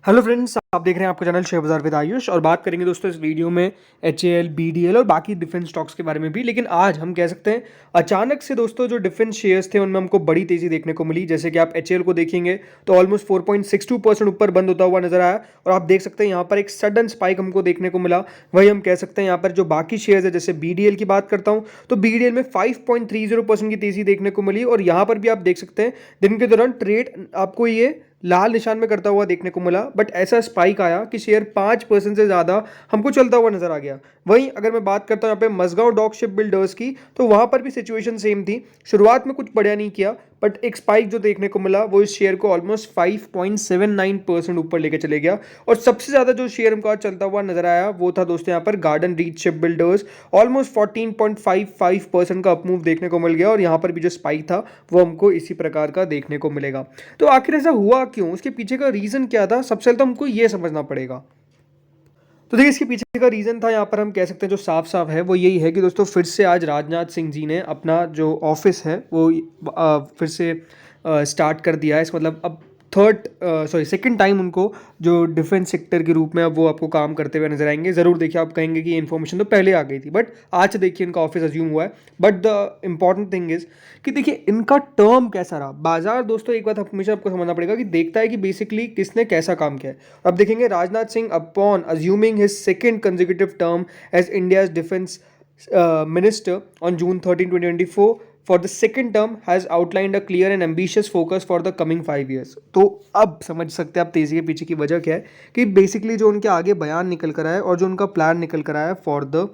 Hello friends, आप देख रहे हैं आपका चैनल शेयर बाजार विद आयुष और बात करेंगे दोस्तों इस वीडियो में एचएएल, बीडीएल और बाकी डिफेंस स्टॉक्स के बारे में भी। लेकिन आज हम कह सकते हैं अचानक से दोस्तों जो डिफेंस शेयर्स थे उनमें हमको बड़ी तेजी देखने को मिली। जैसे कि आप एचएएल को देखेंगे तो ऑलमोस्ट 4.62% ऊपर बंद होता हुआ नजर आया और आप देख सकते हैं यहाँ पर एक सडन स्पाइक हमको देखने को मिला। वही हम कह सकते हैं यहाँ पर जो बाकी शेयर्स है, जैसे बीडीएल की बात करता हूँ तो बीडीएल में 5.30% की तेजी देखने को मिली और यहाँ पर भी आप देख सकते हैं दिन के दौरान ट्रेड आपको ये लाल निशान में करता हुआ देखने को मिला। बट ऐसा स्पाइक आया कि शेयर 5% से ज़्यादा हमको चलता हुआ नजर आ गया। वहीं अगर मैं बात करता हूँ यहाँ पे मजगांव डॉक शिप बिल्डर्स की, तो वहाँ पर भी सिचुएशन सेम थी। शुरुआत में कुछ बढ़िया नहीं किया बट एक स्पाइक जो देखने को मिला वो इस शेयर को ऑलमोस्ट 5.79% ऊपर लेके चले गया। और सबसे ज़्यादा जो शेयर हमको आज चलता हुआ नजर आया वो था दोस्तों यहाँ पर garden reach ship builders. Almost 14.55% का अपमूव देखने को मिल गया और यहाँ पर भी जो स्पाइक था वो हमको इसी प्रकार का देखने को मिलेगा। तो आखिर ऐसा हुआ क्यों, उसके पीछे का रीज़न क्या था, सबसे पहले तो हमको ये समझना पड़ेगा। तो देखिए इसके पीछे का रीज़न था, यहाँ पर हम कह सकते हैं जो साफ साफ है वो यही है कि दोस्तों फिर से आज राजनाथ सिंह जी ने अपना जो ऑफिस है वो फिर से स्टार्ट कर दिया है। इस मतलब अब सेकंड टाइम उनको जो डिफेंस सेक्टर के रूप में अब वो आपको काम करते हुए नजर आएंगे। ज़रूर देखिए, आप कहेंगे कि ये इन्फॉर्मेशन तो पहले आ गई थी बट आज से देखिए इनका ऑफिस अज्यूम हुआ है। But the important thing is कि देखिए इनका टर्म कैसा रहा। बाजार दोस्तों एक बात हमेशा आपको समझना पड़ेगा कि देखता है कि बेसिकली किसने कैसा काम किया है। अब देखेंगे Rajnath Singh upon assuming his second consecutive term as India's defence minister on June 13, 2024 for the second term has outlined a clear and ambitious focus for the coming 5 years। तो अब समझ सकते हैं आप तेजी के पीछे की वजह क्या है कि बेसिकली जो उनके आगे बयान निकल कर आया है और जो उनका प्लान निकल कर आया है फॉर द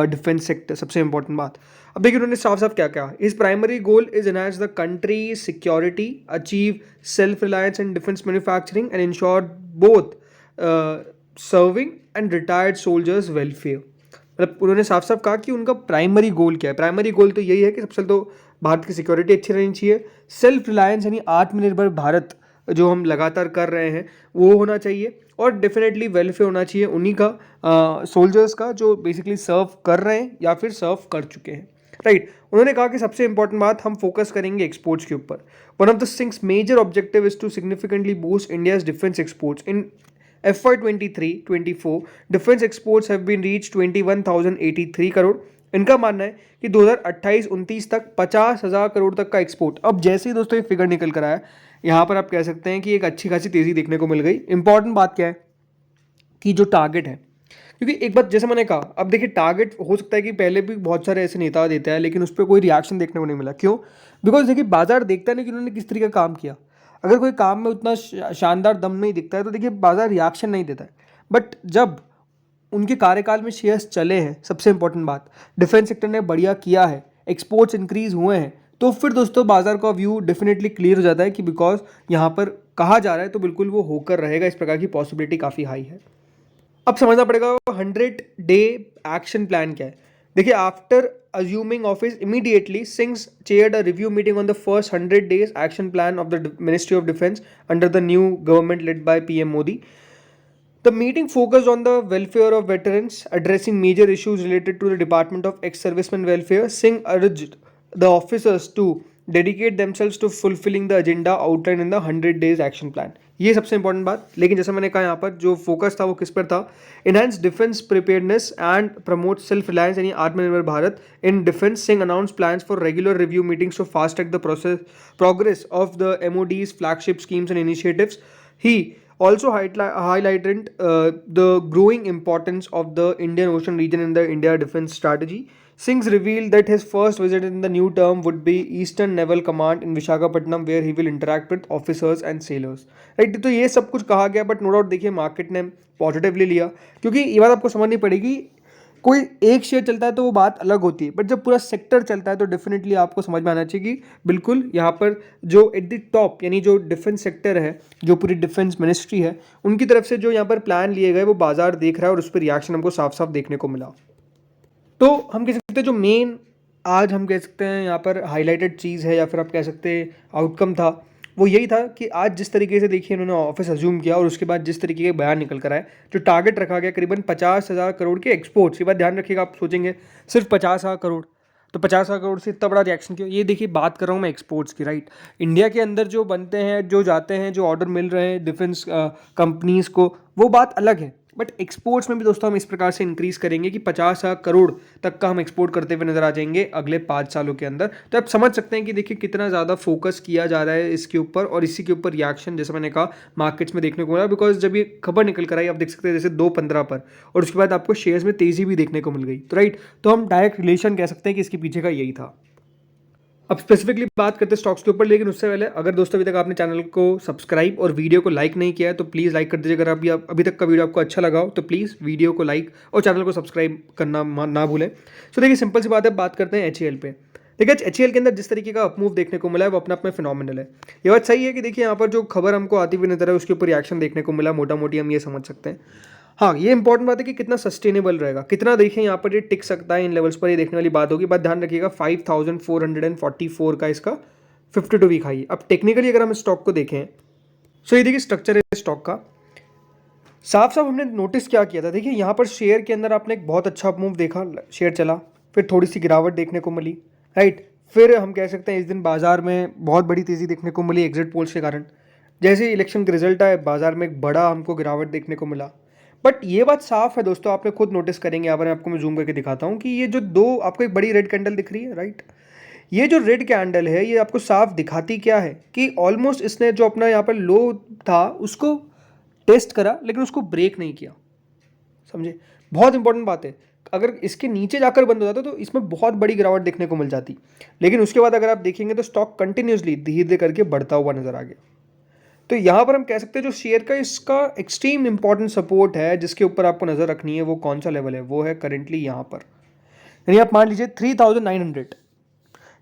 डिफेंस सेक्टर। सबसे इंपॉर्टेंट बात, अब देखिए उन्होंने साफ साफ क्या कहा। Is primary goal is enhance the country security, achieve self reliance in defence manufacturing and ensure both serving and retired soldiers welfare. मतलब उन्होंने साफ साफ कहा कि उनका प्राइमरी गोल क्या है। प्राइमरी गोल तो यही है कि सबसे तो भारत की सिक्योरिटी अच्छी रहनी चाहिए, सेल्फ रिलायंस यानी आत्मनिर्भर भारत जो हम लगातार कर रहे हैं वो होना चाहिए और डेफिनेटली वेलफेयर होना चाहिए उन्हीं का, सोल्जर्स का जो बेसिकली सर्व कर रहे हैं या फिर सर्व कर चुके हैं। राइट, उन्होंने कहा कि सबसे इंपॉर्टेंट बात हम फोकस करेंगे एक्सपोर्ट्स के ऊपर। One of the Singh's major objective is to significantly boost India's defence exports in FY23-24 defence exports have been reach 21,083 crore. इनका मानना है कि 2028-29 तक 50,000 करोड़ तक का एक्सपोर्ट। अब जैसे ही दोस्तों ये फिगर निकल कर आया, यहाँ पर आप कह सकते हैं कि एक अच्छी खासी तेजी देखने को मिल गई। इंपॉर्टेंट बात क्या है कि जो टारगेट है, क्योंकि एक बात जैसे मैंने कहा, अब देखिए टारगेट हो सकता है कि पहले भी बहुत सारे ऐसे नेता देते हैं लेकिन उस पर कोई रिएक्शन देखने को नहीं मिला। क्यों? बिकॉज देखिए बाजार देखता नहीं कि उन्होंने किस तरीके का काम किया। अगर कोई काम में उतना शानदार दम नहीं दिखता है तो देखिए बाजार रिएक्शन नहीं देता है। बट जब उनके कार्यकाल में शेयर्स चले हैं, सबसे इंपॉर्टेंट बात, डिफेंस सेक्टर ने बढ़िया किया है, एक्सपोर्ट्स इंक्रीज हुए हैं, तो फिर दोस्तों बाजार का व्यू डेफिनेटली क्लियर हो जाता है कि बिकॉज यहाँ पर कहा जा रहा है तो बिल्कुल वो होकर रहेगा। इस प्रकार की पॉसिबिलिटी काफ़ी हाई है। अब समझना पड़ेगा 100 डे एक्शन प्लान क्या है। देखिए after assuming office immediately, Singh chaired a review meeting on the first 100 days action plan of the Ministry of Defense under the new government led by PM Modi. The meeting focused on the welfare of veterans, addressing major issues related to the Department of Ex-Servicemen Welfare. Singh urged the officers to dedicate themselves to fulfilling the agenda outlined in the 100 days action plan. ये सबसे important बात। लेकिन जैसे मैंने कहा यहाँ पर जो फोकस था वो किस पर था, enhance defence preparedness and promote self reliance यानी आत्मनिर्भर Bharat in defence. Singh announce plans for regular review meetings to fast track the progress of the MOD's flagship schemes and initiatives. He also highlighted the growing importance of the Indian Ocean region in the India defense strategy. Singh's revealed that his first visit in the new term would be Eastern Naval Command in Visakhapatnam, where he will interact with officers and sailors. Right, तो ये सब कुछ कहा गया but no doubt देखिए market ने positively लिया, क्योंकि ये बात आपको समझनी पड़ेगी। कोई एक शेयर चलता है तो वो बात अलग होती है बट जब पूरा सेक्टर चलता है तो डेफिनेटली आपको समझ में आना चाहिए कि बिल्कुल यहाँ पर जो एट द टॉप यानी जो डिफेंस सेक्टर है, जो पूरी डिफेंस मिनिस्ट्री है, उनकी तरफ से जो यहाँ पर प्लान लिए गए वो बाजार देख रहा है और उस पर रिएक्शन हमको साफ साफ देखने को मिला। तो हम कह सकते हैं जो मेन आज हम कह सकते हैं यहाँ पर हाईलाइटेड चीज़ है या फिर आप कह सकते हैं आउटकम था, वो यही था कि आज जिस तरीके से देखिए इन्होंने ऑफिस अज्यूम किया और उसके बाद जिस तरीके के बयान निकल कर आए, जो टारगेट रखा गया करीबन 50,000 करोड़ के एक्सपोर्ट्स। ये बात ध्यान रखिएगा, आप सोचेंगे सिर्फ 50,000 करोड़, तो 50,000 करोड़ से इतना बड़ा रिएक्शन क्यों? ये देखिए बात कर रहा हूँ मैं एक्सपोर्ट्स की, राइट। इंडिया के अंदर जो बनते हैं, जो जाते हैं, जो ऑर्डर मिल रहे हैं डिफेंस कंपनीज को, वो बात अलग है। बट एक्सपोर्ट्स में भी दोस्तों हम इस प्रकार से इंक्रीज करेंगे कि 50,000 करोड़ तक का हम एक्सपोर्ट करते हुए नजर आ जाएंगे अगले 5 सालों के अंदर। तो आप समझ सकते हैं कि देखिए कितना ज़्यादा फोकस किया जा रहा है इसके ऊपर, और इसी के ऊपर रिएक्शन जैसे मैंने कहा मार्केट्स में देखने को मिला। बिकॉज जब ये खबर निकल कर आई, आप देख सकते हैं जैसे 2:15 पर, और उसके बाद आपको शेयर्स में तेजी भी देखने को मिल गई। तो राइट, तो हम डायरेक्ट रिलेशन कह सकते हैं कि इसके पीछे का यही था। अब स्पेसिफिकली बात करते हैं स्टॉक्स के ऊपर, लेकिन उससे पहले अगर दोस्तों अभी तक आपने चैनल को सब्सक्राइब और वीडियो को लाइक नहीं किया है तो प्लीज़ लाइक कर दीजिए। अगर अभी तक का वीडियो आपको अच्छा लगा हो तो प्लीज़ वीडियो को लाइक और चैनल को सब्सक्राइब करना ना भूलें। सो देखिए सिंपल सी बात है, बात करते हैं HAL पे। देखिए HAL के अंदर जिस तरीके का अपमूव देखने को मिला है वो अपना अपना फिनोमिनल है। ये बात सही है कि देखिए यहाँ पर जो खबर हमको आती हुई नजर है उसके ऊपर रिएक्शन देखने को मिला, मोटा मोटी हम ये समझ सकते हैं। हाँ, ये इंपॉर्टेंट बात है कि कितना सस्टेनेबल रहेगा, कितना देखें यहाँ पर ये टिक सकता है इन लेवल्स पर, ये देखने वाली बात होगी। बात ध्यान रखिएगा 5444 का इसका 52 वीक हाई। अब टेक्निकली अगर हम स्टॉक को देखें, सो ये देखिए स्ट्रक्चर है स्टॉक का। साफ साफ हमने नोटिस क्या किया था, देखिए यहाँ पर शेयर के अंदर आपने एक बहुत अच्छा मूव देखा, शेयर चला, फिर थोड़ी सी गिरावट देखने को मिली, राइट। फिर हम कह सकते हैं इस दिन बाजार में बहुत बड़ी तेज़ी देखने को मिली एग्जिट पोल्स के कारण। जैसे ही इलेक्शन के रिजल्ट आए, बाजार में एक बड़ा हमको गिरावट देखने को मिला। बट ये बात साफ है दोस्तों, आपने खुद नोटिस करेंगे, यहाँ पर आपको मैं जूम करके दिखाता हूँ कि ये जो दो आपको एक बड़ी रेड कैंडल दिख रही है, राइट। ये जो रेड कैंडल है ये आपको साफ दिखाती क्या है कि ऑलमोस्ट इसने जो अपना यहाँ पर लो था उसको टेस्ट करा, लेकिन उसको ब्रेक नहीं किया। समझे, बहुत इंपॉर्टेंट बात है। अगर इसके नीचे जाकर बंद हो जाता तो इसमें बहुत बड़ी गिरावट देखने को मिल जाती, लेकिन उसके बाद अगर आप देखेंगे तो स्टॉक कंटिन्यूसली धीरे धीरे करके बढ़ता हुआ नजर आ गया। तो यहाँ पर हम कह सकते हैं जो शेयर का इसका एक्सट्रीम इंपॉर्टेंट सपोर्ट है जिसके ऊपर आपको नजर रखनी है, वो कौन सा लेवल है, वो है करेंटली यहाँ पर। यानी आप मान लीजिए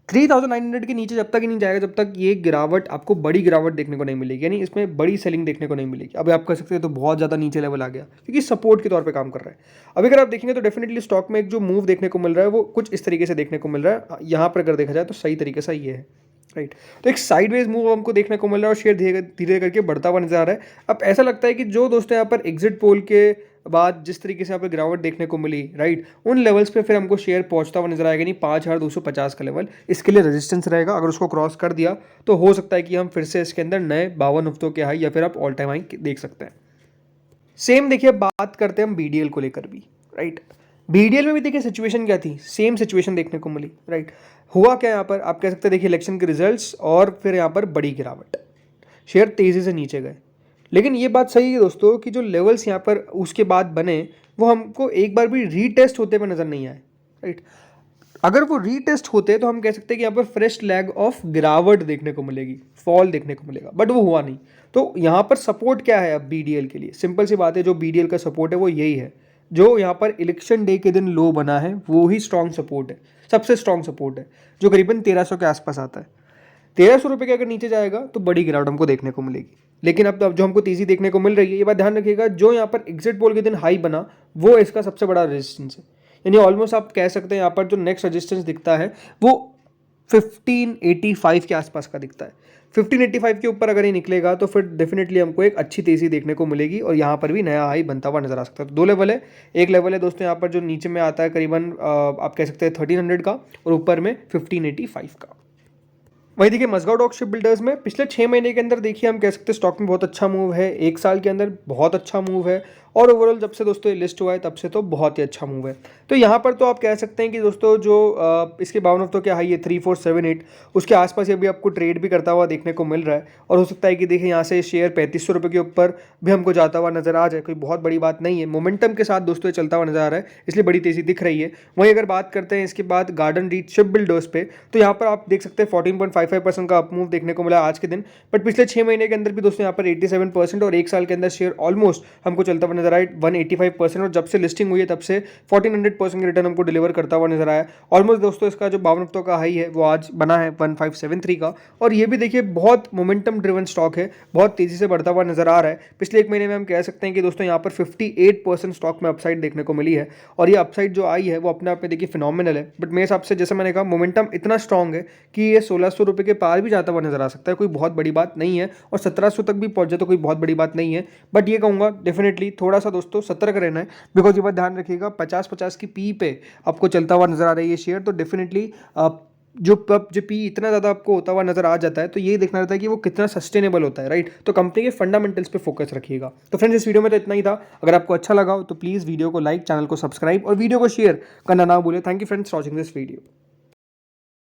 3,900 के नीचे जब तक ही नहीं जाएगा, जब तक ये गिरावट आपको बड़ी गिरावट देखने को नहीं मिलेगी, यानी इसमें बड़ी सेलिंग देखने को नहीं मिलेगी। अभी आप कह सकते हैं तो बहुत ज़्यादा नीचे लेवल आ गया, क्योंकि सपोर्ट के तौर पे काम कर रहा है। अभी अगर आप देखेंगे तो डेफिनेटली स्टॉक में एक जो मूव देखने को मिल रहा है वो कुछ इस तरीके से देखने को मिल रहा है। यहाँ पर अगर देखा जाए तो सही तरीके से ये है, राइट। तो एक साइडवेज मूव हमको देखने को मिल रहा है और शेयर धीरे धीरे करके बढ़ता हुआ नजर आ रहा है। अब ऐसा लगता है कि जो दोस्तों यहाँ पर एग्जिट पोल के बाद जिस तरीके से यहाँ पर गिरावट देखने को मिली, राइट, उन लेवल्स पे फिर हमको शेयर पहुंचता हुआ नजर आएगा। नहीं, 5,250 का लेवल इसके लिए रेजिस्टेंस रहेगा। अगर उसको क्रॉस कर दिया तो हो सकता है कि हम फिर से इसके अंदर नए 52 हफ्तों के हाई या फिर आप ऑल टाइम हाई देख सकते हैं। सेम देखिए बात करते हैं हम BDL को लेकर भी, राइट। BDL में भी देखिए सिचुएशन क्या थी, सेम सिचुएशन देखने को मिली, राइट। हुआ क्या यहाँ पर, आप कह सकते हैं देखिए इलेक्शन के रिजल्ट्स और फिर यहाँ पर बड़ी गिरावट, शेयर तेजी से नीचे गए। लेकिन ये बात सही है दोस्तों कि जो लेवल्स यहाँ पर उसके बाद बने वो हमको एक बार भी रीटेस्ट होते हुए नजर नहीं आए, राइट। अगर वो रीटेस्ट होते तो हम कह सकते हैं कि यहाँ पर फ्रेश लैग ऑफ गिरावट देखने को मिलेगी, फॉल देखने को मिलेगा, बट वो हुआ नहीं। तो यहाँ पर सपोर्ट क्या है अब BDL के लिए, सिंपल सी बात है, जो BDL का सपोर्ट है वो यही है। जो यहाँ पर इलेक्शन डे के दिन लो बना है वो ही स्ट्रॉन्ग सपोर्ट है, सबसे स्ट्रॉन्ग सपोर्ट है, जो करीबन 1300 के आसपास आता है। 1300 रुपये के अगर नीचे जाएगा तो बड़ी गिरावट हमको देखने को मिलेगी। लेकिन अब जो हमको तेजी देखने को मिल रही है, ये बात ध्यान रखिएगा, जो यहाँ पर एग्जिट पोल के दिन हाई बना वो इसका सबसे बड़ा रेजिस्टेंस है। यानी ऑलमोस्ट आप कह सकते हैं यहाँ पर जो नेक्स्ट रेजिस्टेंस दिखता है वो 1585 के आसपास का दिखता है। 1585 के ऊपर अगर ये निकलेगा तो फिर डेफिनेटली हमको एक अच्छी तेजी देखने को मिलेगी और यहाँ पर भी नया हाई बनता हुआ नजर आ सकता है। तो दो लेवल है, एक लेवल है दोस्तों यहाँ पर जो नीचे में आता है करीबन आप कह सकते हैं 1300 का, और ऊपर में 1585 का। वही देखिए मजगांव डॉक शिप बिल्डर्स में पिछले 6 महीने के अंदर देखिए हम कह सकते हैं स्टॉक में बहुत अच्छा मूव है, 1 साल के अंदर बहुत अच्छा मूव है, और ओवरऑल जब से दोस्तों ये लिस्ट हुआ है तब से तो बहुत ही अच्छा मूव है। तो यहाँ पर तो आप कह सकते हैं कि दोस्तों जो इसके 52 हफ्तों क्या हाई है 3478, उसके आसपास ये भी आपको ट्रेड भी करता हुआ देखने को मिल रहा है। और हो सकता है कि देखिए यहाँ से शेयर 3500 रुपये के ऊपर भी हमको जाता हुआ नजर आ जाए, कोई बहुत बड़ी बात नहीं है। मोमेंटम के साथ दोस्तों ये चलता हुआ नजर आ रहा है, इसलिए बड़ी तेजी दिख रही है। वहीं अगर बात करते हैं इसके बाद गार्डन रीच शिप बिल्डर्स पे, तो यहाँ पर आप देख सकते हैं 14.55% का अपमूव देखने को मिला आज के दिन। बट पिछले 6 महीने के अंदर भी दोस्तों यहाँ पर 87% और 1 साल के अंदर शेयर ऑलमोस्ट हमको चलता हुआ नजर आया 185%, और जब से लिस्टिंग हुई है तब से 1400% की रिटर्न हमको डिलीवर करता हुआ नजर आया। ऑलमोस्ट दोस्तों इसका जो 52 हफ्तों का हाई है वो आज बना है 1573 का, और ये भी देखिए बहुत मोमेंटम ड्रिवन स्टॉक है, बहुत तेजी से बढ़ता हुआ नजर आ रहा है। पिछले 1 महीने में हम कह सकते हैं कि दोस्तों यहाँ पर 58% स्टॉक में अपसाइड देखने को मिली है, और ये अपसाइड जो आई है वो अपने आप में देखिए फिनोमिनल है। बट मेरे हिसाब से जैसे मैंने कहा मोमेंटम इतना स्ट्रॉन्ग है कि ये 1600 रुपये के पार भी जाता हुआ नजर आ सकता है, कोई बहुत बड़ी बात नहीं है, और 1700 तक भी पहुंच जाए तो कोई बहुत बड़ी बात नहीं है। बट ये कहूँगा डेफिनेटली थोड़ा थोड़ा सा दोस्तों सतर्क रहना है, बिकॉज ये बात ध्यान रखिएगा 50-50 की पी पे आपको चलता हुआ नजर आ रहा है ये शेयर, तो डेफिनेटली जो पी इतना ज़्यादा आपको होता हुआ नजर आ जाता है तो ये देखना रहता है कि वो कितना सस्टेनेबल होता है, राइट। तो कंपनी के फंडामेंटल्स पे फोकस रखिएगा। तो फ्रेंड्स इस वीडियो में तो इतना ही था। अगर आपको अच्छा लगा हो तो प्लीज़ वीडियो को लाइक, चैनल को सब्सक्राइब और वीडियो को शेयर करना ना भूलें। Thank you friends for watching this video.